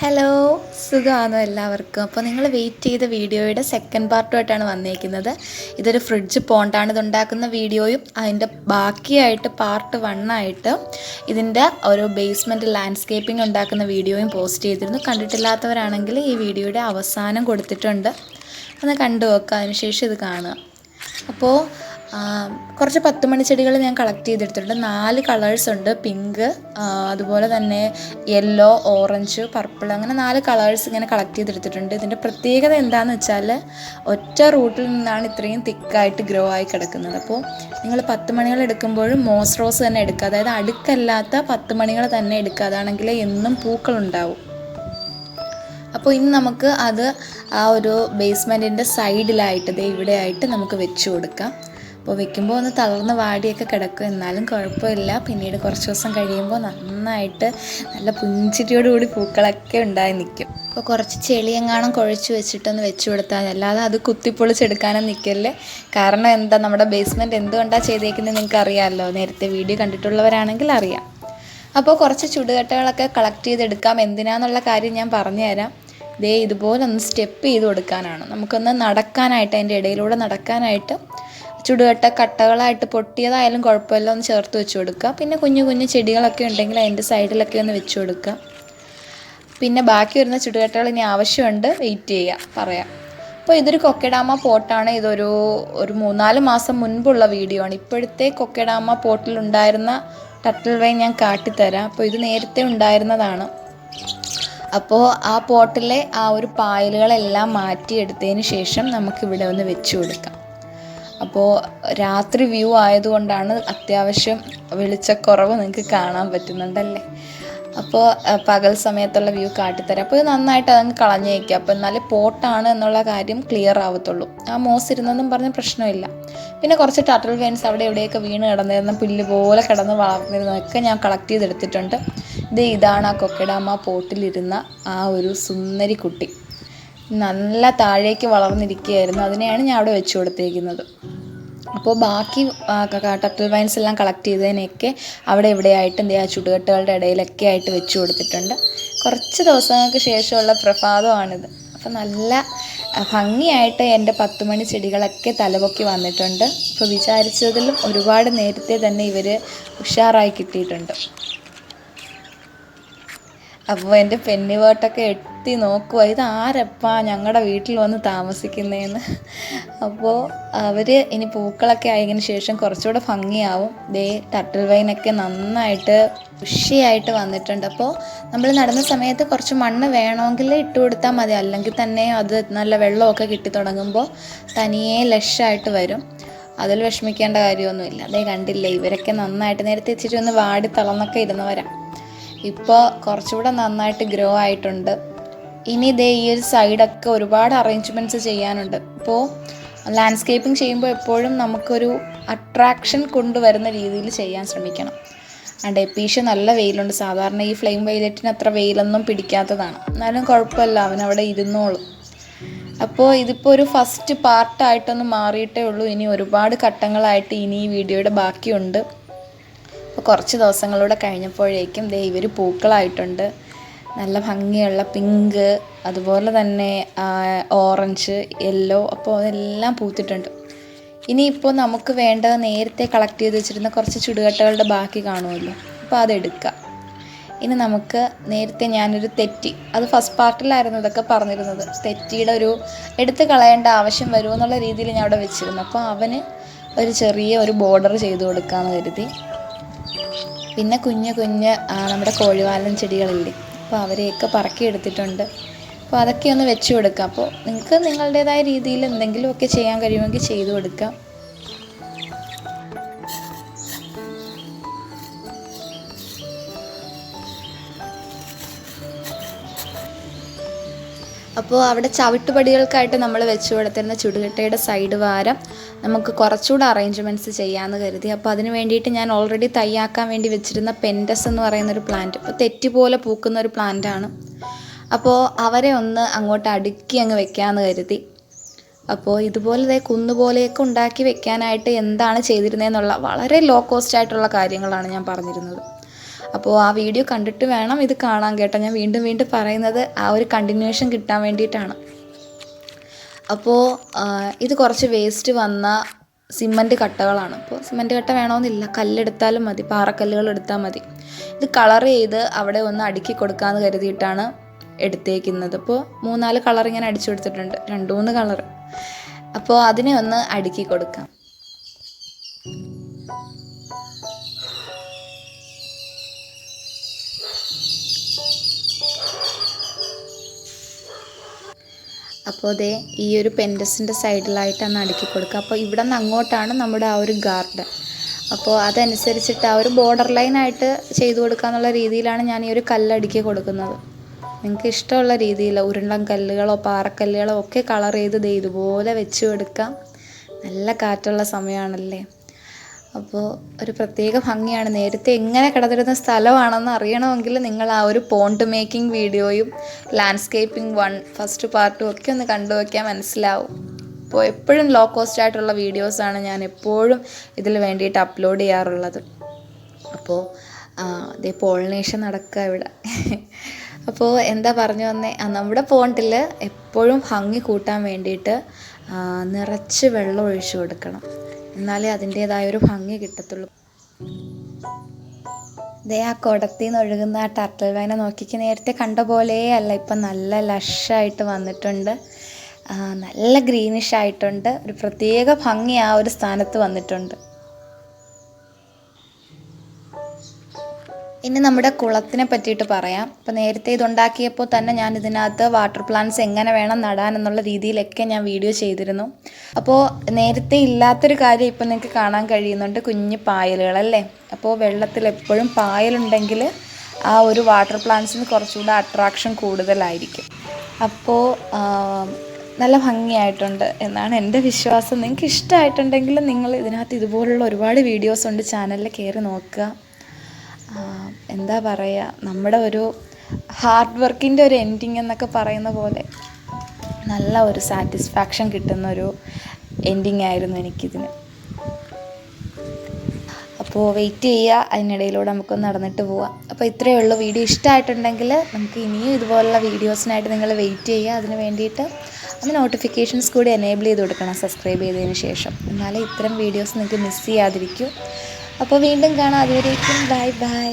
Hello, സുഖമാണോ എല്ലാവർക്കും? അപ്പോൾ നിങ്ങൾ വെയിറ്റ് ചെയ്ത വീഡിയോയുടെ സെക്കൻഡ് പാർട്ടുമായിട്ടാണ് വന്നിരിക്കുന്നത്. ഇതൊരു ഫ്രിഡ്ജ് പോണ്ടാണ് ഇതുണ്ടാക്കുന്ന വീഡിയോയും അതിൻ്റെ ബാക്കിയായിട്ട് പാർട്ട് 1 ആയിട്ട് ഇതിൻ്റെ ഒരു ബേസ്മെൻറ്റ് ലാൻഡ്സ്കേപ്പിംഗ് ഉണ്ടാക്കുന്ന വീഡിയോയും പോസ്റ്റ് ചെയ്തിരുന്നു. കണ്ടിട്ടില്ലാത്തവരാണെങ്കിൽ ഈ വീഡിയോയുടെ അവസാനം കൊടുത്തിട്ടുണ്ട്, ഒന്ന് കണ്ടു നോക്കുക. അതിനുശേഷം ഇത് കാണുക. അപ്പോൾ കുറച്ച് 10 മണി ചെടികൾ ഞാൻ കളക്ട് ചെയ്തെടുത്തിട്ടുണ്ട്. 4 കളേഴ്സ് ഉണ്ട്. പിങ്ക്, അതുപോലെ തന്നെ യെല്ലോ, ഓറഞ്ച്, പർപ്പിൾ, അങ്ങനെ 4 കളേഴ്സ് ഇങ്ങനെ കളക്ട് ചെയ്തെടുത്തിട്ടുണ്ട്. ഇതിൻ്റെ പ്രത്യേകത എന്താണെന്ന് വെച്ചാൽ ഒറ്റ റൂട്ടിൽ നിന്നാണ് ഇത്രയും തിക്കായിട്ട് ഗ്രോ ആയി കിടക്കുന്നത്. അപ്പോൾ നിങ്ങൾ 10 മണികൾ എടുക്കുമ്പോഴും മോസ് റോസ് തന്നെ എടുക്കുക, അതായത് അടുക്കല്ലാത്ത 10 മണികൾ തന്നെ എടുക്കുക. അതാണെങ്കിൽ എന്നും പൂക്കളുണ്ടാവും. അപ്പോൾ ഇനി നമുക്ക് അത് ആ ഒരു ബേസ്മെൻറ്റിൻ്റെ സൈഡിലായിട്ട് ഇവിടെ ആയിട്ട് നമുക്ക് വെച്ച് കൊടുക്കാം. അപ്പോൾ വെക്കുമ്പോൾ ഒന്ന് തളർന്ന് വാടിയൊക്കെ കിടക്കും, എന്നാലും കുഴപ്പമില്ല. പിന്നീട് കുറച്ച് ദിവസം കഴിയുമ്പോൾ നന്നായിട്ട് നല്ല പുഞ്ചിരിയോടുകൂടി പൂക്കളൊക്കെ ഉണ്ടായി നിൽക്കും. അപ്പോൾ കുറച്ച് ചെളിയെങ്ങാനും കുഴച്ച് വെച്ചിട്ടൊന്ന് വെച്ച് കൊടുത്താൽ, അല്ലാതെ അത് കുത്തിപ്പൊളിച്ചെടുക്കാനും നിൽക്കല്ലേ. കാരണം എന്താ, നമ്മുടെ ബേസ്മെൻറ്റ് എന്തുകൊണ്ടാണ് ചെയ്തേക്കുന്നത് നിങ്ങൾക്ക് അറിയാമല്ലോ, നേരത്തെ വീഡിയോ കണ്ടിട്ടുള്ളവരാണെങ്കിൽ അറിയാം. അപ്പോൾ കുറച്ച് ചുടുകട്ടകളൊക്കെ കളക്ട് ചെയ്തെടുക്കാം. എന്തിനാന്നുള്ള കാര്യം ഞാൻ പറഞ്ഞുതരാം. ഇതുപോലെ ഒന്ന് സ്റ്റെപ്പ് ചെയ്ത് കൊടുക്കാനാണ്, നമുക്കൊന്ന് നടക്കാനായിട്ട്, അതിൻ്റെ ഇടയിലൂടെ നടക്കാനായിട്ട് ചുടുകട്ട കട്ടകളായിട്ട് പൊട്ടിയതായാലും കുഴപ്പമില്ല, ഒന്ന് ചേർത്ത് വെച്ച് കൊടുക്കുക. പിന്നെ കുഞ്ഞു കുഞ്ഞു ചെടികളൊക്കെ ഉണ്ടെങ്കിൽ അതിൻ്റെ സൈഡിലൊക്കെ ഒന്ന് വെച്ച് കൊടുക്കുക. പിന്നെ ബാക്കി വരുന്ന ചുടുകട്ടകൾ ഇനി ആവശ്യമുണ്ട്, വെയിറ്റ് ചെയ്യുക, പറയാം. അപ്പോൾ ഇതൊരു കൊക്കഡാമ പോട്ടാണ്. ഇതൊരു 3-4 മാസം മുൻപുള്ള വീഡിയോ ആണ്. ഇപ്പോഴത്തെ കൊക്കഡാമ പോട്ടിലുണ്ടായിരുന്ന ടർട്ടിൽ വൈൻ ഞാൻ കാട്ടിത്തരാം. അപ്പോൾ ഇത് നേരത്തെ ഉണ്ടായിരുന്നതാണ്. അപ്പോൾ ആ പോട്ടിലെ ആ ഒരു പായലുകളെല്ലാം മാറ്റിയെടുത്തതിന് ശേഷം നമുക്കിവിടെ ഒന്ന് വെച്ച് കൊടുക്കാം. അപ്പോൾ രാത്രി വ്യൂ ആയതുകൊണ്ടാണ് അത്യാവശ്യം വെളിച്ചക്കുറവ് നിങ്ങൾക്ക് കാണാൻ പറ്റുന്നുണ്ടല്ലേ. അപ്പോൾ പകൽ സമയത്തുള്ള വ്യൂ കാട്ടിത്തരാം. അപ്പോൾ ഇത് നന്നായിട്ട് അതങ്ങ് കളഞ്ഞ് വയ്ക്കുക. അപ്പോൾ എന്നാലേ പോട്ടാണ് എന്നുള്ള കാര്യം ക്ലിയർ ആവത്തുള്ളൂ. ആ മോസ് ഇരുന്നെന്നും പറഞ്ഞ പ്രശ്നമില്ല. പിന്നെ കുറച്ച് ടർട്ടിൽ വൈൻസ് അവിടെ എവിടെയൊക്കെ വീണ് കിടന്നിരുന്ന പുല്ല് പോലെ കിടന്ന് വളർന്നിരുന്നതൊക്കെ ഞാൻ കളക്ട് ചെയ്തെടുത്തിട്ടുണ്ട്. ഇതാണ് ആ കൊക്കഡാമ പോട്ടിലിരുന്ന ആ ഒരു സുന്ദരി കുട്ടി. നല്ല താഴേക്ക് വളർന്നിരിക്കുകയായിരുന്നു. അതിനെയാണ് ഞാൻ അവിടെ വെച്ച് കൊടുത്തേക്കുന്നത്. അപ്പോൾ ബാക്കി ടർട്ടിൽ വൈൻസ് എല്ലാം കളക്ട് ചെയ്തതിനൊക്കെ അവിടെ ഇവിടെയായിട്ട് ആ ചുടുകട്ടകളുടെ ഇടയിലൊക്കെ ആയിട്ട് വെച്ച് കൊടുത്തിട്ടുണ്ട്. കുറച്ച് ദിവസങ്ങൾക്ക് ശേഷമുള്ള പ്രഭാതമാണിത്. അപ്പോൾ നല്ല ഭംഗിയായിട്ട് എൻ്റെ 10 മണി ചെടികളൊക്കെ തലപൊക്കി വന്നിട്ടുണ്ട്. അപ്പോൾ വിചാരിച്ചതിലും ഒരുപാട് നേരത്തെ തന്നെ ഇവർ ഉഷാറായി കിട്ടിയിട്ടുണ്ട്. അപ്പോൾ എൻ്റെ പെന്നിവേട്ടൊക്കെ എത്തി നോക്കുക, ഇത് ആരപ്പാ ഞങ്ങളുടെ വീട്ടിൽ വന്ന് താമസിക്കുന്നതെന്ന്. അപ്പോൾ അവർ ഇനി പൂക്കളൊക്കെ ആയതിനു ശേഷം കുറച്ചുകൂടെ ഭംഗിയാവും. ടർട്ടിൽ വൈനൊക്കെ നന്നായിട്ട് ഉഷിയായിട്ട് വന്നിട്ടുണ്ട്. അപ്പോൾ നമ്മൾ നടുന്ന സമയത്ത് കുറച്ച് മണ്ണ് വേണമെങ്കിൽ ഇട്ട് കൊടുത്താൽ മതി, അല്ലെങ്കിൽ തന്നെ അത് നല്ല വെള്ളമൊക്കെ കിട്ടി തുടങ്ങുമ്പോൾ തനിയെ ലഷായിട്ട് വരും. അതിൽ വിഷമിക്കേണ്ട കാര്യമൊന്നുമില്ല. കണ്ടില്ലേ, ഇവരൊക്കെ നന്നായിട്ട് നേരത്തെ ഇച്ചിരി ഒന്ന് വാടി തളർന്നൊക്കെ ഇരുന്നവരാണ്. ഇപ്പോൾ കുറച്ചുകൂടെ നന്നായിട്ട് ഗ്രോ ആയിട്ടുണ്ട്. ഇനി ഈ ഒരു സൈഡൊക്കെ ഒരുപാട് അറേഞ്ച്മെൻറ്റ്സ് ചെയ്യാനുണ്ട്. ഇപ്പോൾ ലാൻഡ്സ്കേപ്പിംഗ് ചെയ്യുമ്പോൾ എപ്പോഴും നമുക്കൊരു അട്രാക്ഷൻ കൊണ്ടുവരുന്ന രീതിയിൽ ചെയ്യാൻ ശ്രമിക്കണം. ഡെപ്പീഷ് നല്ല വെയിലുണ്ട്. സാധാരണ ഈ ഫ്ലെയിം വയലറ്റിന് അത്ര വെയിലൊന്നും പിടിക്കാത്തതാണ്, എന്നാലും കുഴപ്പമില്ല, അവനവിടെ ഇരുന്നോളും. അപ്പോൾ ഇതിപ്പോൾ ഒരു ഫസ്റ്റ് പാർട്ടായിട്ടൊന്ന് മാറിയിട്ടേ ഉള്ളൂ. ഇനി ഒരുപാട് ഘട്ടങ്ങളായിട്ട് ഇനി ഈ വീഡിയോയുടെ ബാക്കിയുണ്ട്. അപ്പോൾ കുറച്ച് ദിവസങ്ങളിലൂടെ കഴിഞ്ഞപ്പോഴേക്കും ഇവർ പൂക്കളായിട്ടുണ്ട്. നല്ല ഭംഗിയുള്ള പിങ്ക്, അതുപോലെ തന്നെ ഓറഞ്ച്, യെല്ലോ, അപ്പോൾ അതെല്ലാം പൂത്തിട്ടുണ്ട്. ഇനിയിപ്പോൾ നമുക്ക് വേണ്ടത് നേരത്തെ കളക്ട് ചെയ്ത് വെച്ചിരുന്ന കുറച്ച് ചുടുകട്ടകളുടെ ബാക്കി കാണുമല്ലോ, അപ്പോൾ അതെടുക്കുക. ഇനി നമുക്ക് നേരത്തെ ഞാനൊരു തെറ്റി, അത് ഫസ്റ്റ് പാർട്ടിലായിരുന്നു ഇതൊക്കെ പറഞ്ഞിരുന്നത്, തെറ്റിയുടെ ഒരു എടുത്ത് കളയേണ്ട ആവശ്യം വരുമെന്നുള്ള രീതിയിൽ ഞാൻ അവിടെ വെച്ചിരുന്നു. അപ്പോൾ അവന് ഒരു ചെറിയ ബോർഡർ ചെയ്ത് കൊടുക്കാമെന്ന് കരുതി. പിന്നെ കുഞ്ഞ് നമ്മുടെ കോഴിവാലൻ ചെടികളില്ലേ, അപ്പോൾ അവരെയൊക്കെ പറക്കി എടുത്തിട്ടുണ്ട്. അപ്പോൾ അതൊക്കെ ഒന്ന് വെച്ച് കൊടുക്കാം. അപ്പോൾ നിങ്ങൾക്ക് നിങ്ങളുടേതായ രീതിയിൽ എന്തെങ്കിലുമൊക്കെ ചെയ്യാൻ കഴിയുമെങ്കിൽ ചെയ്തു കൊടുക്കാം. അപ്പോൾ അവിടെ ചവിട്ടുപടികൾക്കായിട്ട് നമ്മൾ വെച്ച് കൊടുത്തിരുന്ന ചുടുകട്ടയുടെ സൈഡ് വാരം നമുക്ക് കുറച്ചുകൂടെ അറേഞ്ച്മെൻറ്റ്സ് ചെയ്യാമെന്ന് കരുതി. അപ്പോൾ അതിന് വേണ്ടിയിട്ട് ഞാൻ ഓൾറെഡി തയ്യാക്കാൻ വേണ്ടി വെച്ചിരുന്ന പെൻഡസ് എന്ന് പറയുന്നൊരു പ്ലാന്റ്, ഇപ്പോൾ തെറ്റി പോലെ പൂക്കുന്ന ഒരു പ്ലാന്റാണ്. അപ്പോൾ അവരെ ഒന്ന് അങ്ങോട്ട് അടുക്കി അങ്ങ് വെക്കാമെന്ന് കരുതി. അപ്പോൾ ഇതുപോലെ കുന്നുപോലെയൊക്കെ ഉണ്ടാക്കി വെക്കാനായിട്ട് എന്താണ് ചെയ്തിരുന്നതെന്നുള്ള വളരെ ലോ കോസ്റ്റ് ആയിട്ടുള്ള കാര്യങ്ങളാണ് ഞാൻ പറഞ്ഞിരുന്നത്. അപ്പോൾ ആ വീഡിയോ കണ്ടിട്ട് വേണം ഇത് കാണാൻ കേട്ടോ. ഞാൻ വീണ്ടും വീണ്ടും പറയുന്നത് ആ ഒരു കണ്ടിന്യൂഷൻ കിട്ടാൻ വേണ്ടിയിട്ടാണ്. അപ്പോൾ ഇത് കുറച്ച് വേസ്റ്റ് വന്ന സിമൻറ്റ് കട്ടകളാണ്. അപ്പോൾ സിമൻറ്റ് കട്ട വേണമെന്നില്ല, കല്ലെടുത്താലും മതി, പാറക്കല്ലുകൾ എടുത്താൽ മതി. ഇത് കളർ ചെയ്ത് അവിടെ ഒന്ന് അടുക്കി കൊടുക്കാമെന്ന് കരുതിയിട്ടാണ് എടുത്തേക്കുന്നത്. അപ്പോൾ 3-4 കളർ ഇങ്ങനെ അടിച്ചു കൊടുത്തിട്ടുണ്ട്, 2-3 കളർ. അപ്പോൾ അതിനെ ഒന്ന് അടുക്കി കൊടുക്കാം. അപ്പോൾ ദേ ഈ ഒരു പെൻഡസിൻ്റെ സൈഡിലായിട്ടാണ് അടുക്കി കൊടുക്കുക. അപ്പോൾ ഇവിടെ നിന്ന് അങ്ങോട്ടാണ് നമ്മുടെ ആ ഒരു ഗാർഡൻ. അപ്പോൾ അതനുസരിച്ചിട്ട് ആ ഒരു ബോർഡർ ലൈനായിട്ട് ചെയ്തു കൊടുക്കുക എന്നുള്ള രീതിയിലാണ് ഞാൻ ഈ ഒരു കല്ലടുക്കി കൊടുക്കുന്നത്. നിങ്ങൾക്ക് ഇഷ്ടമുള്ള രീതിയിൽ ഉരുളൻ കല്ലുകളോ പാറക്കല്ലുകളോ ഒക്കെ കളർ ചെയ്ത് ദേ ഇതുപോലെ വെച്ച് കൊടുക്കാം. നല്ല കാറ്റുള്ള സമയമാണല്ലേ, അപ്പോൾ ഒരു പ്രത്യേക ഭംഗിയാണ്. നേരത്തെ എങ്ങനെ കിടന്നിരുന്ന സ്ഥലമാണെന്ന് അറിയണമെങ്കിൽ നിങ്ങൾ ആ ഒരു പോണ്ട് മേക്കിംഗ് വീഡിയോയും ലാൻഡ്സ്കേപ്പിംഗ് 1 ഫസ്റ്റ് പാർട്ടും ഒക്കെ ഒന്ന് കണ്ടു വയ്ക്കാൻ മനസ്സിലാവും. അപ്പോൾ എപ്പോഴും ലോ കോസ്റ്റ് ആയിട്ടുള്ള വീഡിയോസാണ് ഞാൻ എപ്പോഴും ഇതിൽ വേണ്ടിയിട്ട് അപ്ലോഡ് ചെയ്യാറുള്ളത്. അപ്പോൾ അതേ പോളിനേഷൻ നടക്കുക ഇവിടെ. അപ്പോൾ എന്താ പറഞ്ഞു വന്നേ, നമ്മുടെ പോണ്ടിൽ എപ്പോഴും ഭംഗി കൂട്ടാൻ വേണ്ടിയിട്ട് നിറച്ച് വെള്ളം ഒഴിച്ചു കൊടുക്കണം, എന്നാലേ അതിൻ്റേതായൊരു ഭംഗി കിട്ടത്തുള്ളൂ. ദേ ആ കുടത്തിൽ നിന്ന് ഒഴുകുന്ന ആ ടർട്ടിൽ വൈനെ നോക്കിക്ക്, നേരത്തെ കണ്ട പോലെയല്ല, ഇപ്പം നല്ല ലഷായിട്ട് വന്നിട്ടുണ്ട്, നല്ല ഗ്രീനിഷ് ആയിട്ടുണ്ട്. ഒരു പ്രത്യേക ഭംഗി ആ ഒരു സ്ഥാനത്ത് വന്നിട്ടുണ്ട്. ഇനി നമ്മുടെ കുളത്തിനെ പറ്റിയിട്ട് പറയാം. അപ്പോൾ നേരത്തെ ഇതുണ്ടാക്കിയപ്പോൾ തന്നെ ഞാൻ ഇതിനകത്ത് വാട്ടർ പ്ലാന്റ്സ് എങ്ങനെ വേണം നടാൻ എന്നുള്ള രീതിയിലൊക്കെ ഞാൻ വീഡിയോ ചെയ്തിരുന്നു. അപ്പോൾ നേരത്തെ ഇല്ലാത്തൊരു കാര്യം ഇപ്പം നിങ്ങൾക്ക് കാണാൻ കഴിയുന്നുണ്ട്, കുഞ്ഞു പായലുകളല്ലേ. അപ്പോൾ വെള്ളത്തിൽ എപ്പോഴും പായലുണ്ടെങ്കിൽ ആ ഒരു വാട്ടർ പ്ലാന്റ്സിന് കുറച്ചുകൂടെ അട്രാക്ഷൻ കൂടുതലായിരിക്കും. അപ്പോൾ നല്ല ഭംഗിയായിട്ടുണ്ട് എന്നാണ് എൻ്റെ വിശ്വാസം. നിങ്ങൾക്ക് ഇഷ്ടമായിട്ടുണ്ടെങ്കിൽ നിങ്ങൾ ഇതിനകത്ത് ഇതുപോലുള്ള ഒരുപാട് വീഡിയോസ് ഉണ്ട്, ചാനലിൽ കയറി നോക്കുക. എന്താ പറയുക, നമ്മുടെ ഒരു ഹാർഡ് വർക്കിൻ്റെ ഒരു എൻഡിങ് എന്നൊക്കെ പറയുന്ന പോലെ നല്ല ഒരു സാറ്റിസ്ഫാക്ഷൻ കിട്ടുന്നൊരു എൻഡിങ് ആയിരുന്നു എനിക്കിതിന്. അപ്പോൾ വെയിറ്റ് ചെയ്യുക, അതിനിടയിലൂടെ നമുക്കൊന്ന് നടന്നിട്ട് പോവാം. അപ്പോൾ ഇത്രയേ ഉള്ളൂ. വീഡിയോ ഇഷ്ടമായിട്ടുണ്ടെങ്കിൽ നമുക്ക് ഇനിയും ഇതുപോലുള്ള വീഡിയോസിനായിട്ട് നിങ്ങൾ വെയിറ്റ് ചെയ്യുക. അതിന് വേണ്ടിയിട്ട് ഒന്ന് നോട്ടിഫിക്കേഷൻസ് കൂടി എനേബിൾ ചെയ്ത് കൊടുക്കണം സബ്സ്ക്രൈബ് ചെയ്തതിന് ശേഷം, എന്നാലേ ഇത്തരം വീഡിയോസ് നിങ്ങൾക്ക് മിസ് ചെയ്യാതിരിക്കും. അപ്പോൾ വീണ്ടും കാണാം, അതുവരേക്കും ബൈ ബൈ.